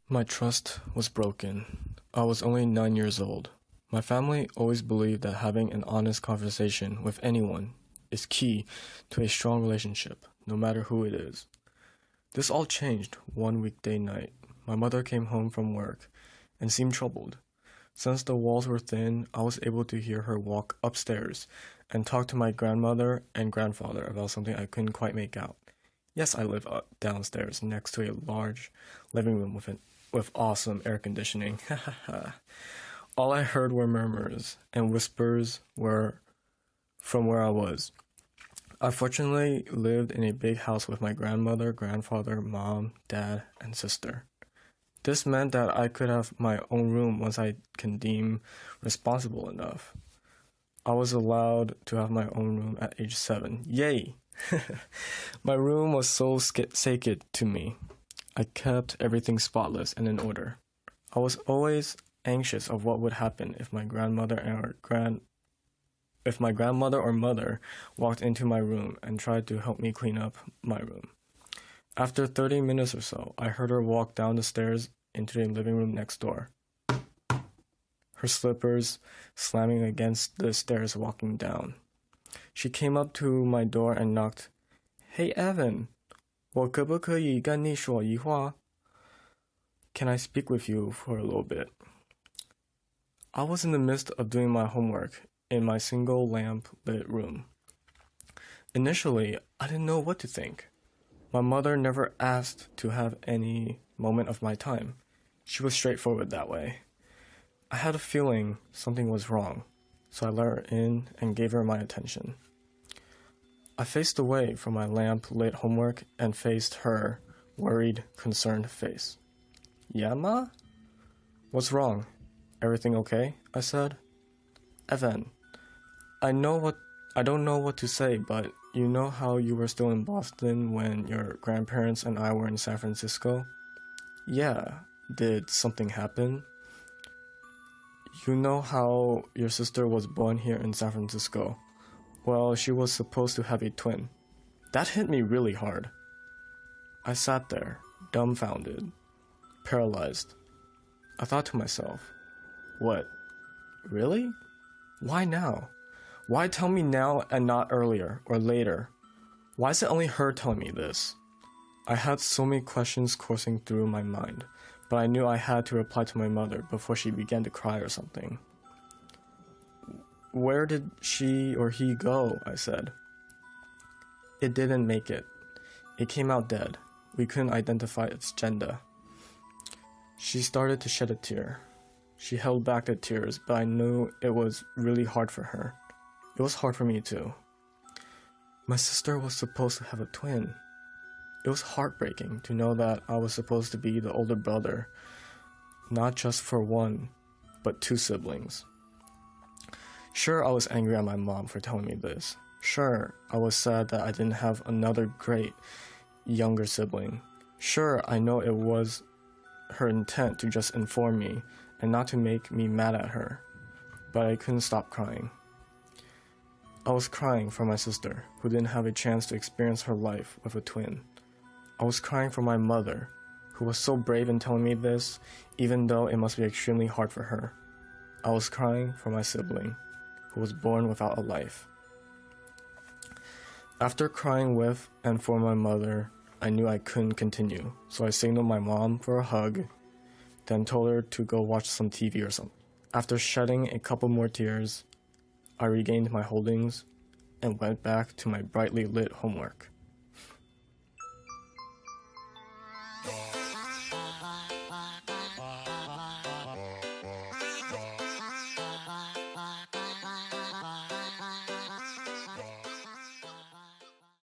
My trust was broken. I was only 9 years old. My family always believed that having an honest conversation with anyone is key to a strong relationship, no matter who it is. This all changed one weekday night. My mother came home from work and seemed troubled. Since the walls were thin, I was able to hear her walk upstairs and talk to my grandmother and grandfather about something I couldn't quite make out. Yes, I live downstairs next to a large living room with awesome air conditioning. All I heard were murmurs and whispers were from where I was. I fortunately lived in a big house with my grandmother, grandfather, mom, dad, and sister. This meant that I could have my own room once I can deem responsible enough. I was allowed to have my own room at age 7. Yay! My room was so sacred to me. I kept everything spotless and in order. I was always anxious of what would happen if my grandmother or mother walked into my room and tried to help me clean up my room. After 30 minutes or so, I heard her walk down the stairs into the living room next door, her slippers slamming against the stairs walking down. She came up to my door and knocked. Hey Evan, 我可不可以跟你说一话? Can I speak with you for a little bit? I was in the midst of doing my homework in my single lamp lit room. Initially, I didn't know what to think. My mother never asked to have any moment of my time. She was straightforward that way. I had a feeling something was wrong, so I let her in and gave her my attention. I faced away from my lamp-lit homework and faced her worried, concerned face. Yeah, Ma? What's wrong? Everything okay? I said. Evan, I don't know what to say, but you know how you were still in Boston when your grandparents and I were in San Francisco? Yeah. Did something happen? You know how your sister was born here in San Francisco? Well, she was supposed to have a twin. That hit me really hard. I sat there, dumbfounded, paralyzed. I thought to myself, what? Really? Why now? Why tell me now and not earlier or later? Why is it only her telling me this? I had so many questions coursing through my mind, but I knew I had to reply to my mother before she began to cry or something. Where did she or he go? I said. It didn't make it. It came out dead. We couldn't identify its gender. She started to shed a tear. She held back the tears, but I knew it was really hard for her. It was hard for me too. My sister was supposed to have a twin. It was heartbreaking to know that I was supposed to be the older brother, not just for one, but 2 siblings. Sure, I was angry at my mom for telling me this. Sure, I was sad that I didn't have another great younger sibling. Sure, I know it was her intent to just inform me and not to make me mad at her, but I couldn't stop crying. I was crying for my sister, who didn't have a chance to experience her life with a twin. I was crying for my mother, who was so brave in telling me this, even though it must be extremely hard for her. I was crying for my sibling, who was born without a life. After crying with and for my mother, I knew I couldn't continue, so I signaled my mom for a hug, then told her to go watch some TV or something. After shedding a couple more tears, I regained my holdings and went back to my brightly lit homework.